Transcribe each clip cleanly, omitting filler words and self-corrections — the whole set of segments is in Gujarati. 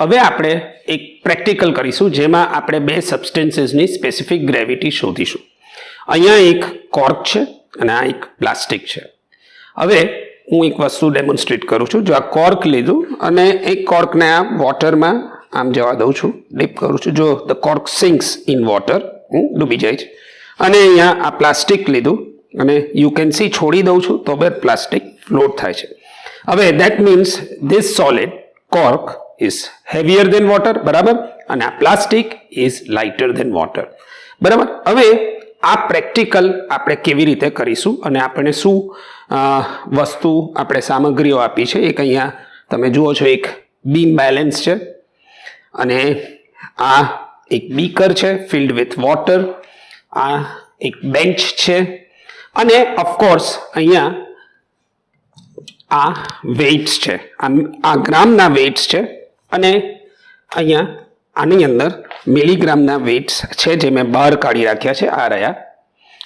હવે આપણે એક પ્રેક્ટિકલ કરીશું જેમાં આપણે બે સબસ્ટન્સીસની સ્પેસિફિક ગ્રેવિટી શોધીશું. અહીંયા એક કોર્ક છે અને આ એક પ્લાસ્ટિક છે. હવે હું એક વસ્તુ ડેમોન્સ્ટ્રેટ કરું છું. જો આ કોર્ક લીધું અને એક કોર્કને આ વોટરમાં આમ જવા દઉં છું, ડીપ કરું છું. જો ધ કોર્ક સિંક્સ ઇન વોટર, ડૂબી જાય છે. અને અહીંયા આ પ્લાસ્ટિક લીધું અને યુ કેન સી છોડી દઉં છું તો બે પ્લાસ્ટિક ફ્લોટ થાય છે. હવે that means this solid cork is heavier than water, બરાબર, અને આ plastic is lighter than water, બરાબર. હવે આ પ્રેક્ટિકલ આપણે કેવી રીતે કરીશું અને આપણે શું વસ્તુ આપણે સામગ્રીઓ આપી છે એક અહીંયા તમે જુઓ છો. એક બીમ બેલેન્સ છે અને આ એક બીકર છે ફિલ્ડ વિથ વોટર, આ એક બેન્ચ છે અને ઓફકોર્સ અહીંયા આ વેઇટ્સ છે, આ ગ્રામના વેઇટ્સ છે અને અહીંયા આની અંદર મિલીગ્રામના વેઇટ્સ છે જે મેં બહાર કાઢી રાખ્યા છે. આ રહ્યા,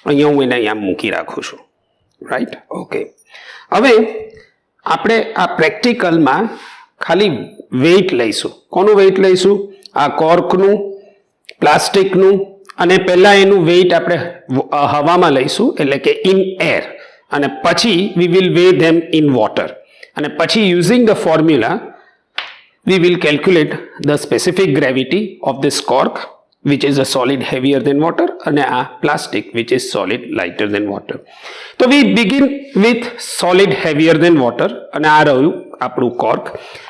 અહીંયા હું એને અહીંયા મૂકી રાખું છું, રાઈટ, ઓકે. હવે આપણે આ પ્રેક્ટિકલમાં ખાલી વેઇટ લઈશું. કોનું વેઇટ લઈશું? આ કોર્કનું, પ્લાસ્ટિકનું, અને પહેલાં એનું વેઇટ આપણે હવામાં લઈશું એટલે કે ઇન એર, અને પછી we will weigh them in water, અને પછી using the formula we will calculate the specific gravity of this cork which is a solid heavier than water and a plastic which is solid lighter than water. So we begin with solid heavier than water અને આ રહ્યું આપણું કોર્ક.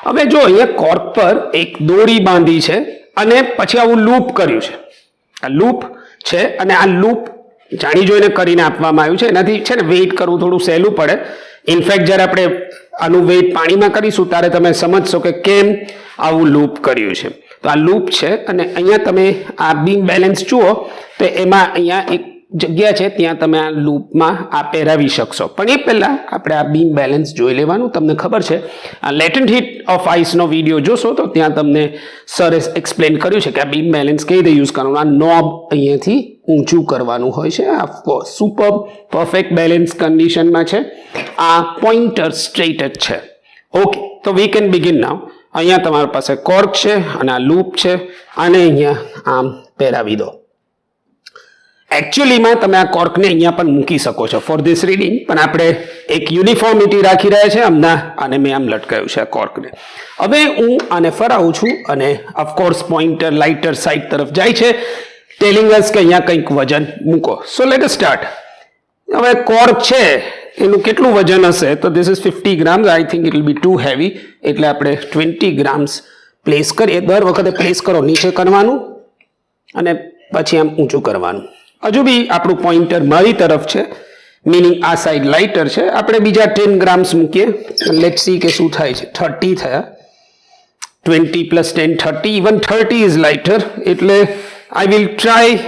હવે જો અહીંયા કોર્ક પર એક દોરી બાંધી છે અને પછી આવું લૂપ કર્યું છે. આ લૂપ છે અને આ લૂપ જાણી જોઈને કરીને આપવામાં આવ્યું છે. એનાથી છે ને વેઇટ કરવું થોડું સહેલું પડે. ઇનફેક્ટ જ્યારે આપણે આનું વેઇટ પાણીમાં કરીશું ત્યારે તમે સમજશો કે કેમ આવું લૂપ કર્યું છે. તો આ લૂપ છે અને અહીંયા તમે આ બીમ બેલેન્સ જુઓ તો એમાં અહીંયા એક જગ્યા છે, ત્યાં તમે આ લૂપમાં આ પહેરાવી શકશો. પણ એ પહેલાં આપણે આ બીમ બેલેન્સ જોઈ લેવાનું. તમને ખબર છે આ લેટન્ટ હીટ ઓફ આઈસનો વિડીયો જોશો તો ત્યાં તમને સરે એક્સપ્લેન કર્યું છે કે આ બીમ બેલેન્સ કઈ રીતે યુઝ કરવાનું. આ નોબ અહીંયાથી ઊંચું કરવાનું હોય છે. આ સુપર પરફેક્ટ બેલેન્સ કન્ડિશનમાં છે. આ પોઇન્ટર સ્ટ્રેટ જ છે. ઓકે, તો વી કેન બિગિન નાવ. અહીંયા તમારી પાસે કોર્ક છે અને આ લૂપ છે, આને અહીંયા આમ પહેરાવી દો. એકચ્યુઅલીમાં તમે આ કોર્કને અહીંયા પણ મૂકી શકો છો ફોર ધીસ રીડિંગ, પણ આપણે એક યુનિફોર્મિટી રાખી રહ્યા છે હમણાં, અને મેં આમ લટકાયું છે આ કોર્કને. હવે હું આને ફરાવું છું અને ઓફકોર્સ પોઇન્ટર લાઇટર સાઈડ તરફ જાય છે, ટેલિંગ અસ કે અહીંયા કંઈક વજન મૂકો. So let us start. હવે કોર્ક છે એનું કેટલું વજન હશે? તો this is 50 grams. I think it will be too heavy, એટલે આપણે 20 ગ્રામ્સ પ્લેસ કરીએ. દર વખતે પ્લેસ કરો, નીચે કરવાનું અને પછી આમ ઊંચું કરવાનું. હજુ બી આપણું પોઇન્ટર મારી તરફ છે, મીનિંગ આ સાઈડ લાઇટર છે. આપણે બીજા 10 ગ્રામ્સ મૂકીએ, લેટ સી કે શું થાય છે. 30 થયા, 20 પ્લસ 10 30, ઇવન 30 ઇઝ લાઇટર, એટલે I will try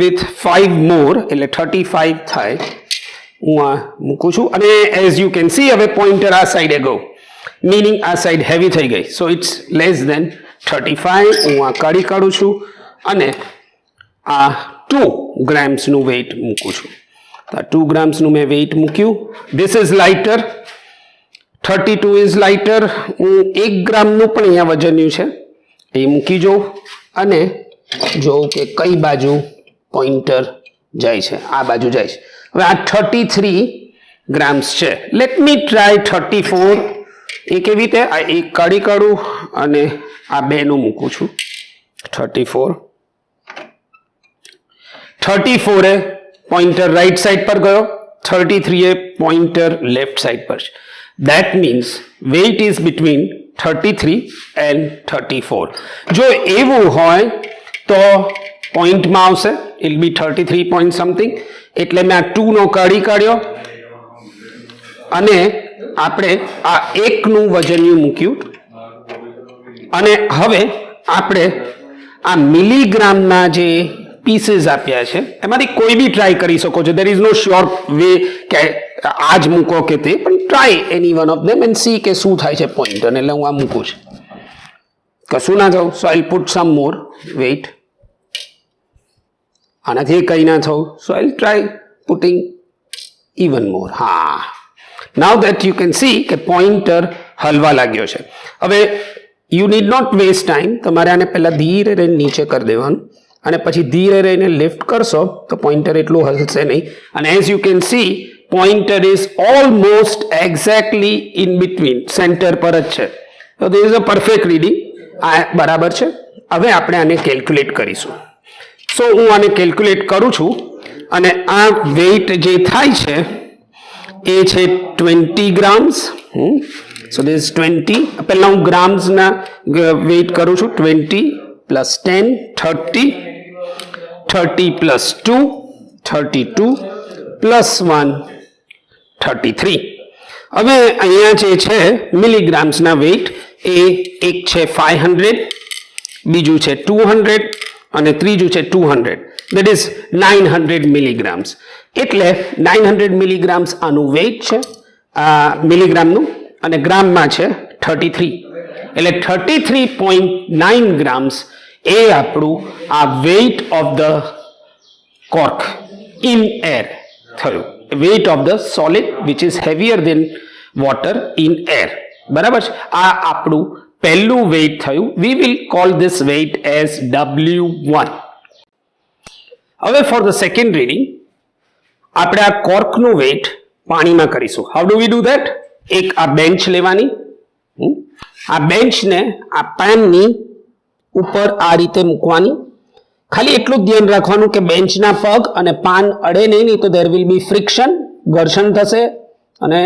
with 5 more, એટલે 35 થાય. હું આ મૂકું છું અને એઝ યુ કેન સી હવે પોઇન્ટર આ સાઈડે ગયો, મીનિંગ આ સાઈડ હેવી થઈ ગઈ. So it's less than 35. હું આ કાઢું છું અને આ 2 ગ્રામ્સનું વેઇટ મૂકું છું. આ 2 ગ્રામ્સનું મેં વેઇટ મૂક્યું. This is lighter, 32 is lighter. હું 1 ગ્રામનું પણ અહીંયા વજન્યું છે એ મૂકી જોઉં અને જોઉં કે કઈ બાજુ પોઇન્ટર જાય છે. આ બાજુ જાય છે. હવે આ 33 ગ્રામ્સ છે. Let me try 34. એ કેવી રીતે? આ એક કાઢું અને આ બેનું મૂકું છું. 34 એ પોઇન્ટર રાઈટ સાઈડ પર ગયો, 33 એ પોઇન્ટર લેફ્ટ સાઈડ પર છે. That means weight is between 33 and 34. જો એવું હોય તો પોઈન્ટમાં આવશે, ઇટ બી 33 પોઈન્ટ સમથિંગ. એટલે મેં આ 2 નો કાઢ્યો અને આપણે આ 1 નું વજનિયું મૂક્યું અને હવે આપણે આ મિલીગ્રામના જે પીસીસ આપ્યા છે એમાંથી કોઈ બી ટ્રાય કરી શકો છો. There is no sure way કે આ જ મૂકો કે તે, પણ try any one of them and see કે શું થાય છે પોઈન્ટર. એટલે હું આ મૂકું છું, કશું ના થયું. So I put some more weight. આનાથી કંઈ ના થયું. So I try putting even more. હા, now that you can see કે પોઈન્ટર હલવા લાગ્યો છે. હવે you need not waste time. તમારે આને પહેલાં ધીરે રહીને નીચે કરી દેવાનું અને પછી ધીરે રહીને લિફ્ટ કરશો તો પોઇન્ટર એટલું હલશે નહીં. અને as you can C pointer is almost exactly in between, centre પર જ છે. તો this is a perfect reading. આ બરાબર છે. હવે આપણે આને કેલ્ક્યુલેટ કરીશું. સો હું આને કેલ્ક્યુલેટ કરું છું અને આ વેઇટ જે થાય છે એ છે 20 ગ્રામ્સ. So this 20. પહેલાં હું ગ્રામ્સના વેઇટ કરું છું. 20 પ્લસ 10 30, 30 પ્લસ 2 32 પ્લસ 1 33. હવે અહીંયા જે છે મિલીગ્રામ્સના વેઇટ એ એક છે 500, બીજું છે 200 અને ત્રીજું છે 200. That is 900 મિલીગ્રામ્સ. એટલે 900 મિલીગ્રામ્સ આનું વેઇટ છે મિલીગ્રામનું, અને ગ્રામમાં છે 33. એટલે 33.9 ગ્રામ્સ એ આપણું આ weight of the cork in air થયું. Weight of the solid which is heavier than water in air. બરાબર છે. આ આપણું પહેલું વેઇટ થયું. We will call this weight as W1. હવે ફોર ધ સેકન્ડ રીડિંગ આપણે આ કોર્કનું વેઇટ પાણીમાં કરીશું. How do we do that? એક આ બેન્ચ લેવાની, આ બેન્ચને આ પેનની ઉપર આ રીતે મૂકવાની. ખાલી એટલું જ ધ્યાન રાખવાનું કે બેન્ચના પગ અને પાન અડે નહીં તો દેર વિલ બી ફ્રિક્શન, ઘર્ષણ થશે અને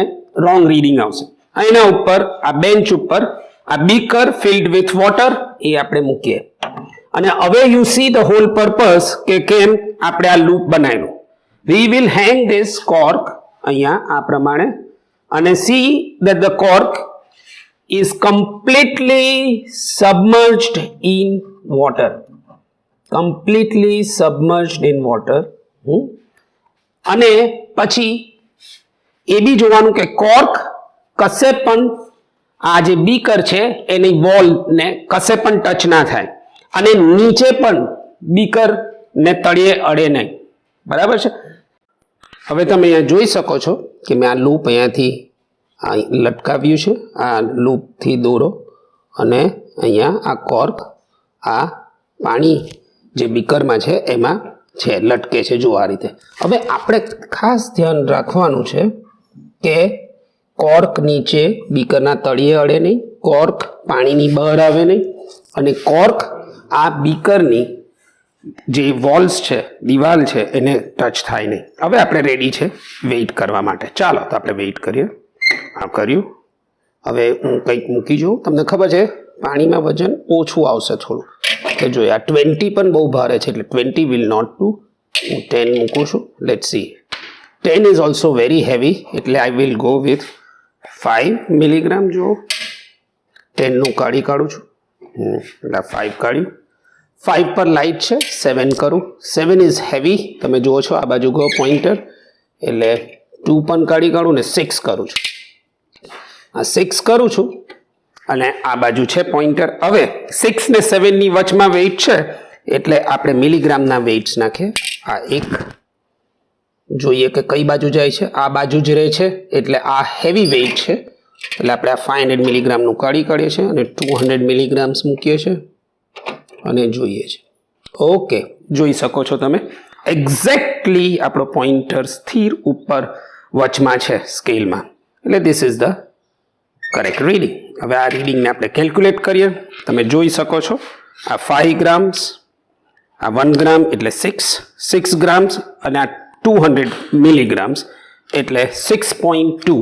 રોંગ રીડિંગ આવશે. એના ઉપર આ બેન્ચ ઉપર આ બીકર ફિલ્ડ વિથ વોટર એ આપણે મૂકીએ. અને હવે you see the whole purpose કે કેમ આપણે આ લૂપ બનાવ્યું. We will hang this cork અહીંયા આ પ્રમાણે અને see that the cork is completely submerged in water. Completely submerged in water. અને પછી એ બી જોવાનું કે કોર્ક કશે પણ આ જે બીકર છે એની વોલને કશે પણ ટચ ના થાય અને નીચે પણ બીકર ને તળિયે અડે નહીં. બરાબર છે. હવે તમે અહીંયા જોઈ શકો છો કે મેં આ લૂપ અહીંયાથી લટકાવ્યું છે. આ લૂપથી દોરો અને અહીંયા આ કોર્ક આ પાણી જે બીકરમાં છે એમાં છે, લટકે છે. જો આ રીતે. હવે આપણે ખાસ ધ્યાન રાખવાનું છે કે કોર્ક નીચે બીકરના તળિયે અડે નહીં, કોર્ક પાણીની બહાર આવે નહીં અને કોર્ક આ બીકરની જે વોલ્સ છે, દિવાલ છે એને ટચ થાય નહીં. હવે આપણે રેડી છે વેઇટ કરવા માટે. ચાલો તો આપણે વેઇટ કરીએ. આ કર્યું. હવે હું કંઈક મૂકી જોઉં. તમને ખબર છે પાણીમાં વજન ઓછું આવશે થોડું. તો જોઈએ આ 20 પણ બહુ ભારે છે એટલે 20 વિલ નોટ ડુ. હું 10 મૂકું છું. Let's see. 10 is also very heavy એટલે I will go with 5 milligram. જો 10નું કાઢું છું એટલે 5 કાઢ્યું. 5 પર લાઇટ છે, 7 કરું. 7 ઇઝ હેવી. તમે જુઓ છો આ બાજુ ગયો પોઇન્ટર એટલે 2 પણ કાઢું ને 6 કરું છું. આ 6 કરું છું અને આ બાજુ છે પોઇન્ટર. હવે 6 ને 7 ની વચમાં વેઇટ છે એટલે આપણે મિલીગ્રામના વેઇટ્સ નાખીએ. આ એક જોઈએ કે કઈ બાજુ જાય છે. આ બાજુ જ રહે છે એટલે આ હેવી વેઇટ છે એટલે આપણે આ 500 મિલીગ્રામનું કાઢીએ છીએ અને 200 મિલીગ્રામ્સ મૂકીએ છીએ અને જોઈએ છે. ઓકે, જોઈ શકો છો તમે એક્ઝેક્ટલી આપણો પોઇન્ટર સ્થિર ઉપર વચમાં છે સ્કેલમાં. એટલે this is the correct reading. હવે આ રીડિંગને આપણે કેલ્ક્યુલેટ કરીએ. તમે જોઈ શકો છો આ 5 ગ્રામ્સ, આ 1 ગ્રામ એટલે 6 ગ્રામ્સ અને આ 200 મિલીગ્રામ્સ એટલે 6.2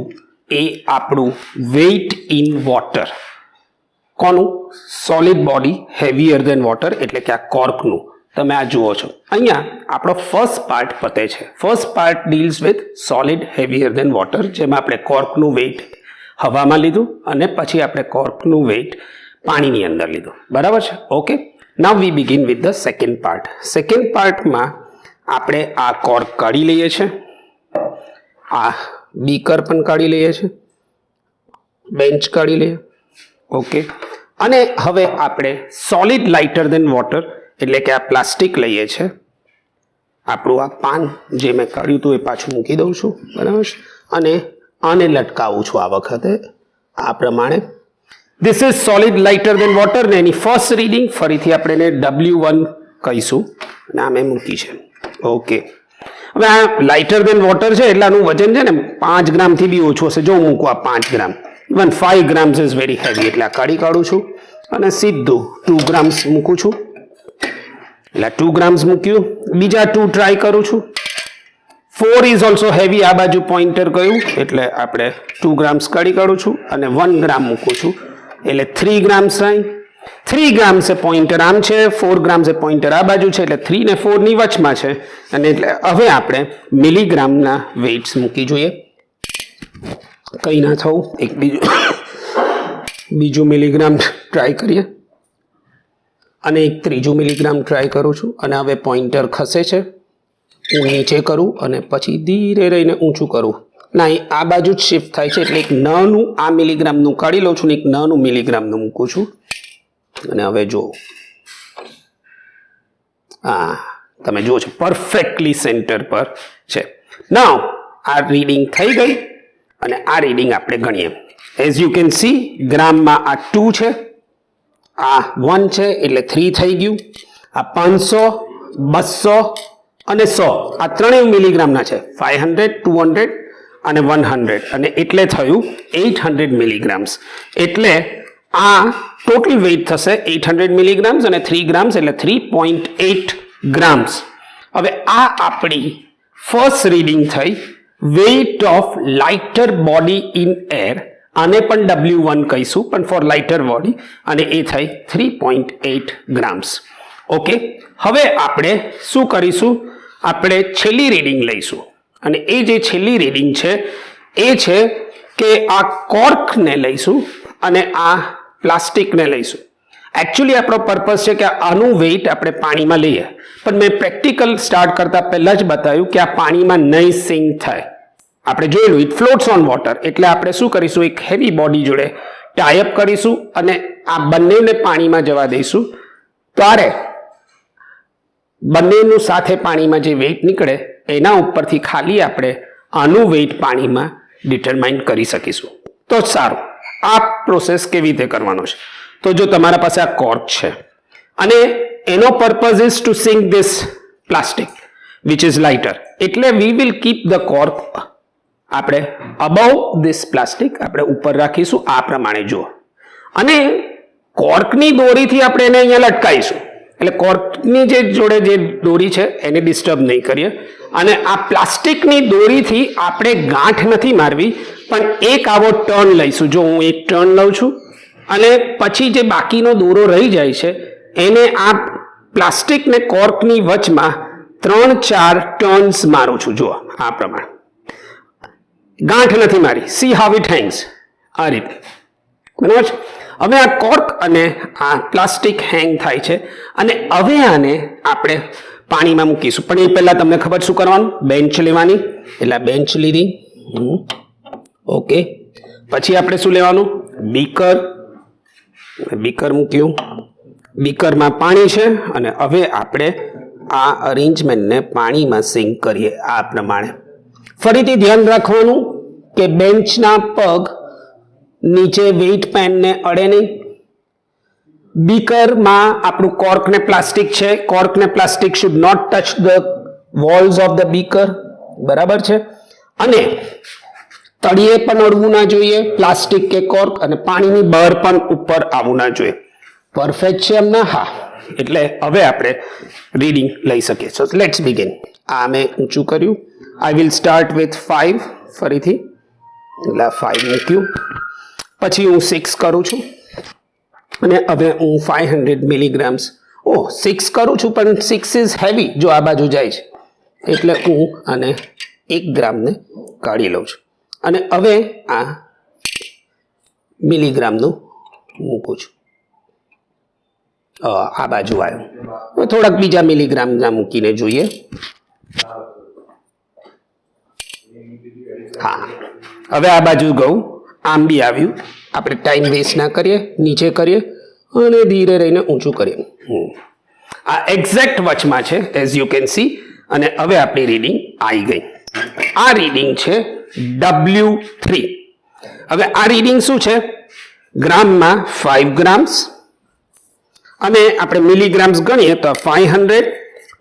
એ આપણું વેઇટ ઇન વોટર. કોનું? Solid body heavier than water એટલે કે આ કોર્કનું. તમે આ જુઓ છો અહીંયા આપણો ફર્સ્ટ પાર્ટ પતે છે. First part deals with solid heavier than water, જેમાં આપણે કોર્કનું વેઇટ હવામાં લીધું અને પછી આપણે કોર્કનું વેઇટ પાણીની અંદર લીધું. બરાબર છે. Okay, now we begin with the second part. Second પાર્ટમાં આપણે આ કોર્ક કાઢી લઈએ છીએ, આ બીકર પણ કાઢી લઈએ છીએ, બેન્ચ કાઢી લઈએ. ઓકે, અને હવે આપણે સોલિડ લાઇટર દેન વોટર એટલે કે આ પ્લાસ્ટિક લઈએ છીએ. આપણું આ પાન જે મેં કાઢ્યું હતું એ પાછું મૂકી દઉં છું. બરાબર છે. અને આને લટકાવું છું આ વખતે આ પ્રમાણે. This is solid lighter than water ને એની ફર્સ્ટ રીડિંગ ફરીથી આપણે એને W1 કહીશું અને આ મેં મૂકી છે. ઓકે, હવે આ લાઇટર દેન વોટર છે એટલે આનું વજન છે ને 5 ગ્રામથી બી ઓછું હશે. જો હું મૂકું આ 5 gram, even 5 grams is very heavy એટલે આ કાઢી કાઢું છું અને સીધું 2 ગ્રામ્સ મૂકું છું. એટલે 2 ગ્રામ્સ મૂક્યું, બીજા 2 ટ્રાય કરું છું. 4 ઇઝ ઓલ્સો હેવી, આ બાજુ પોઇન્ટર કહ્યું એટલે આપણે 2 ગ્રામ્સ કાઢી કાઢું છું અને 1 ગ્રામ મૂકું છું એટલે 3 ગ્રામ્સ થાય. 3 ગ્રામ્સ એ પોઇન્ટર આમ છે, 4 ગ્રામ્સ એ પોઇન્ટર આ બાજુ છે એટલે 3 ને 4 ની વચમાં છે અને એટલે હવે આપણે મિલીગ્રામના વેઇટ્સ મૂકી જોઈએ. કંઈ ના થવું, એક બીજું મિલીગ્રામ ટ્રાય કરીએ અને એક ત્રીજું મિલીગ્રામ ટ્રાય કરું છું અને હવે પોઇન્ટર ખસે છે, હું નીચે કરું અને પછી ધીરે રહીને ઊંચું કરું. ના, આ બાજુ જ શિફ્ટ થાય છે એટલે એક નાનું આ મિલીગ્રામનું કાઢી લઉં છું ને એક નાનું મિલીગ્રામનું મૂકું છું અને હવે જુઓ, હા તમે જુઓ છો પરફેક્ટલી સેન્ટર પર છે. નાઉ આ રીડિંગ થઈ ગઈ અને આ રીડિંગ આપણે ગણીએ. એઝ યુ કેન સી ગ્રામમાં આ 2 છે, આ 1 છે એટલે 3 થઈ ગયું. આ 500, 200 અને 100 આ ત્રણેય મિલીગ્રામના છે. 500, 200 અને 100 અને એટલે થયું 800 મિલીગ્રામ્સ. એટલે આ ટોટલ વેઇટ થશે 800 મિલીગ્રામ્સ અને 3 ગ્રામ્સ એટલે 3.8 ગ્રામ્સ. હવે આ આપણી ફર્સ્ટ રીડિંગ થઈ weight of lighter body in air. આને પણ W1 કહીશું પણ ફોર લાઇટર બોડી અને એ થઈ 3.8 ગ્રામ્સ. ઓકે, હવે આપણે શું કરીશું, આપણે છેલ્લી રીડિંગ લઈશું અને એ જે છેલ્લી રીડિંગ છે એ છે કે આ કોર્કને લઈશું અને આ પ્લાસ્ટિકને લઈશું. એકચ્યુઅલી આપણો પર્પઝ છે કે આનું વેઇટ આપણે પાણીમાં લઈએ, પણ મેં પ્રેક્ટિકલ સ્ટાર્ટ કરતા પહેલા જ બતાવ્યું કે આ પાણીમાં નહીં સિંક થાય. આપણે જોયેલું ઇટ ફ્લોટ્સ ઓન વોટર એટલે આપણે શું કરીશું, એક હેવી બોડી જોડે ટાઈઅપ કરીશું અને આ બંનેને પાણીમાં જવા દઈશું. ત્યારે બંનેનું સાથે પાણીમાં જે વેઇટ નીકળે એના ઉપરથી ખાલી આપણે આનું વેઇટ પાણીમાં ડિટરમાઇન કરી શકીશું. તો સારું, આ પ્રોસેસ કેવી રીતે કરવાનો છે, તો જો તમારા પાસે આ કોર્ક છે અને એનો purpose is to sink this plastic which is lighter, એટલે we will keep the cork આપણે અબવ ધીસ પ્લાસ્ટિક આપણે ઉપર રાખીશું આ પ્રમાણે જુઓ. અને કોર્કની દોરીથી આપણે એને અહીંયા લટકાવીશું એટલે કોર્કની જે જોડે જે દોરી છે એને ડિસ્ટર્બ નહીં કરીએ. અને આ પ્લાસ્ટિકની દોરીથી આપણે ગાંઠ નથી મારવી પણ એક આવો ટર્ન લઈશું. જો હું એક ટર્ન લઉં છું અને પછી જે બાકીનો દોરો રહી જાય છે એને આ પ્લાસ્ટિક ને કોર્કની વચમાં 3-4 ટર્ન્સ મારું છું. જુઓ આ પ્રમાણે, ગાંઠ નથી મારી. સી હાઉ ઇટ હેંગ્સ, આ રીતે, બરાબર છે. હવે આ કોર્ક અને આ પ્લાસ્ટિક હેંગ થાય છે અને હવે આને આપણે પાણીમાં મૂકીશું. પણ એ પહેલા તમને ખબર શું કરવાનું, બેન્ચ લેવાની. એટલે આ બેન્ચ લીધી, ઓકે. પછી આપણે શું લેવાનું, બીકર. બીકર મૂક્યું, બીકરમાં પાણી છે અને હવે આપણે આ અરેન્જમેન્ટને પાણીમાં સિંક કરીએ આ પ્રમાણે. ફરીથી ધ્યાન રાખવાનું કે બેન્ચના પગ નીચે વેઇટ પેનને અડે નહીં. બીકરમાં આપણું કોર્ક ને પ્લાસ્ટિક છે, કોર્ક ને plastic should not touch the walls of the beaker, બરાબર છે. અને તળિયે પણ અડવું ના જોઈએ પ્લાસ્ટિક કે કોર્ક, અને પાણીની બહાર પણ ઉપર આવવું ના જોઈએ. પરફેક્ટ છે એમના? હા. એટલે હવે આપણે રીડિંગ લઈ શકીએ. So let's begin. આ મેં ઊંચું કર્યું. આઈ વિલ સ્ટાર્ટ વિથ 5 ફરીથી, એટલે 5 મૂક્યું. પછી હું 6 કરું છું અને હવે હું 500 મિલીગ્રામ્સ 6 કરું છું પણ 6 ઇઝ હેવી. જો આ બાજુ જાય છે એટલે હું આને 1 ગ્રામને કાઢી લઉં છું અને હવે આ મિલીગ્રામનું મૂકું છું. આ બાજુ આવ્યું, થોડાક બીજા મિલીગ્રામના મૂકીને જોઈએ. હા, હવે આ બાજુ ગયું, આમ બી આવ્યું. આપણે ટાઈમ વેસ્ટ ના કરીએ, નીચે કરીએ અને ધીરે રહીને ઊંચું કરીએ. આ એક્ઝેક્ટ વચમાં છે એઝ યુ કેન સી. અને હવે આપણી રીડિંગ આવી ગઈ. આ રીડિંગ છે W3. હવે આ રીડિંગ શું છે, ગ્રામમાં 5 ગ્રામ્સ અને આપણે મિલીગ્રામ્સ ગણીએ તો 500,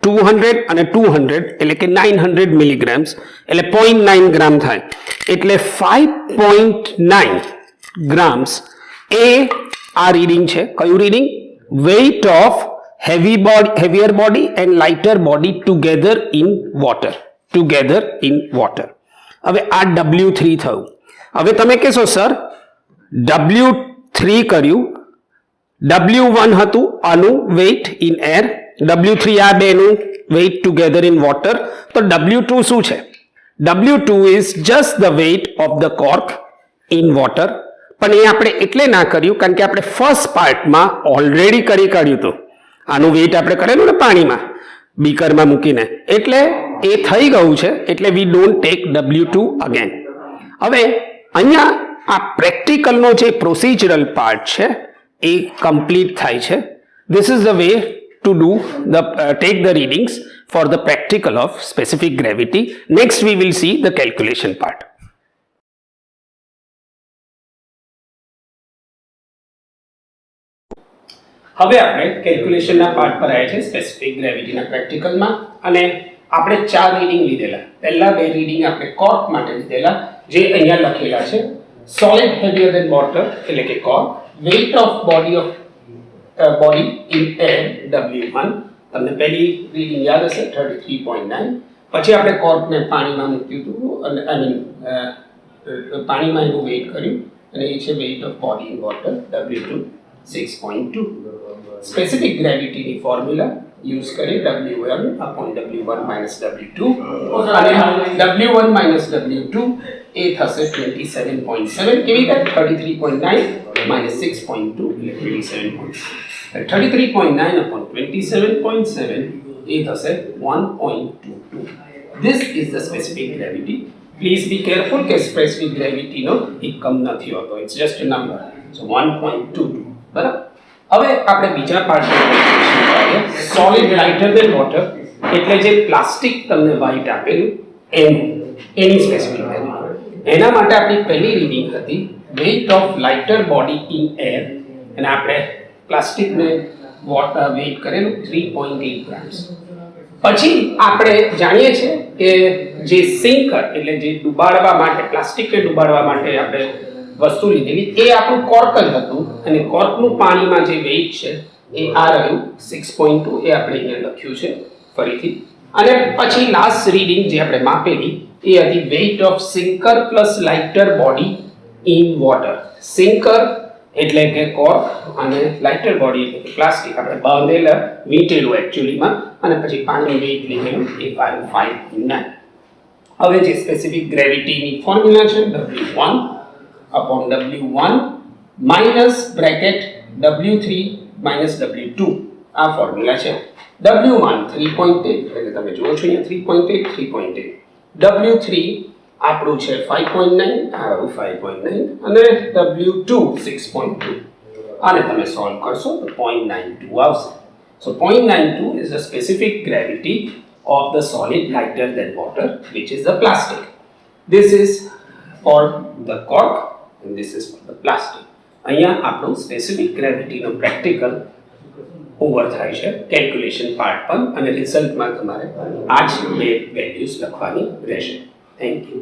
200 અને 200 એટલે કે 900 મિલીગ્રામ્સ એટલે 0.9 ગ્રામ થાય. એટલે 5.9 ગ્રામ્સ એ આ રીડિંગ છે. કયું reading? Weight of heavier body and lighter body together in water. હવે આ W3 થયું. હવે તમે કહેશો સર W3 કર્યું, W1 હતું આનું વેઇટ ઇન એર, W3 આ બેનું વેઇટ ટુગેધર ઇન વોટર. તો W2 શું છે? W2 is just the weight of the cork in water. પણ એ આપણે એટલે ના કર્યું કારણ કે આપણે ફર્સ્ટ પાર્ટમાં ઓલરેડી કરી કાઢ્યું હતું. આનું વેઇટ આપણે કરેલું ને પાણીમાં બીકરમાં મૂકીને, એટલે એ થઈ ગયું છે. એટલે we don't take W2 again. હવે અહીંયા આ પ્રેક્ટિકલનો જે પ્રોસિજરલ પાર્ટ છે એ કમ્પ્લીટ થાય છે. This is the way to do take the readings for the practical of specific gravity. Next we will see the calculation part. હવે આપણે કેલ્ક્યુલેશનના પાર્ટ પર આવ્યા છે સ્પેસિફિક ગ્રેવિટીના પ્રેક્ટિકલમાં, અને આપણે 4 રીડિંગ લીધેલા. પહેલા 2 રીડિંગ આપણે કોર્ક માટે લીધેલા જે અહીંયા લખેલા છે. સોલિડ હેવિયર ધેન વોટર એટલે કે cork, weight of body in air W1. તમને પહેલી રીડિંગ યાદ હશે 33.9. પછી આપણે કોર્કને પાણીમાં મૂક્યું હતું અને પાણીમાં એનું વેઇટ કર્યું અને એ છે weight of body in water W2 6.2. Specific ગ્રેવિટીની ફોર્મ્યુલા યુઝ કરી W1 upon W1 minus W2 અને W1 minus W2 એ થશે 27.7. કેવી રીતે? 33.9 minus 6.2 એટલે 27.7. 33.9 upon 27.7 એ થશે 1.22. This is the specific gravity. Please be careful કે specific gravity નો એકમ નથી હોતો. It's just a number. So 1.22. બરાબર. હવે આપણે બીજા પાર્ટમાં સોલિડ લાઇટર ધેન વોટર એટલે જે પ્લાસ્ટિક તમને વ્હાઇટ આપેલું એની સ્પેસિફિક ગ્રેવિટી. એના માટે આપણી પહેલી રીડિંગ હતી weight of lighter body in air, અને આપણે પ્લાસ્ટિકને વેઇટ કરેલું 3.8 ગ્રામ્સ. પછી આપણે જાણીએ છીએ કે જે સિંકર એટલે જે ડુબાડવા માટે પ્લાસ્ટિકને ડુબાડવા માટે આપણે વસ્તુ લીધેલી એ આપણું કોર્ક જ હતું, અને કોર્કનું પાણીમાં જે વેઇટ છે એ આ રહ્યું 6.2. એ આપણે અહીંયા લખ્યું છે ફરીથી. અને પછી લાસ્ટ રીડિંગ જે આપણે માપેલી એ હતી weight of sinker plus lighter body in water. Sinker એટલે કે કોર્ક અને લાઇટર બોડી એટલે કે પ્લાસ્ટિક આપણે બાંધેલા વીંટેલું એકચ્યુઅલીમાં, અને પછી પાણીનું વેઇટ લીધેલું એ 5.9. હવે જે સ્પેસિફિક ગ્રેવિટીની ફોર્મ્યુલા છે W1 upon W1 minus bracket W3 minus W2 આ ફોર્મ્યુલા છે. W1 3.8 એટલે તમે જુઓ છો અહીંયા 3.8 W3 આપણું છે 5.9 આ 5.9 અને W2 6.2. આને તમે સોલ્વ કરશો તો 0.92 આવશે. So 0.92 is the specific gravity of the solid lighter than water, which is the plastic. This is for the cork and this is for the plastic. અહીંયા આપણું સ્પેસિફિક ગ્રેવિટીનો પ્રેક્ટિકલ ઓવર થાય છે કેલ્ક્યુલેશન પાર્ટ પર, અને રિઝલ્ટમાં તમારે આ જ બે વેલ્યુઝ લખવાની રહેશે. Thank you.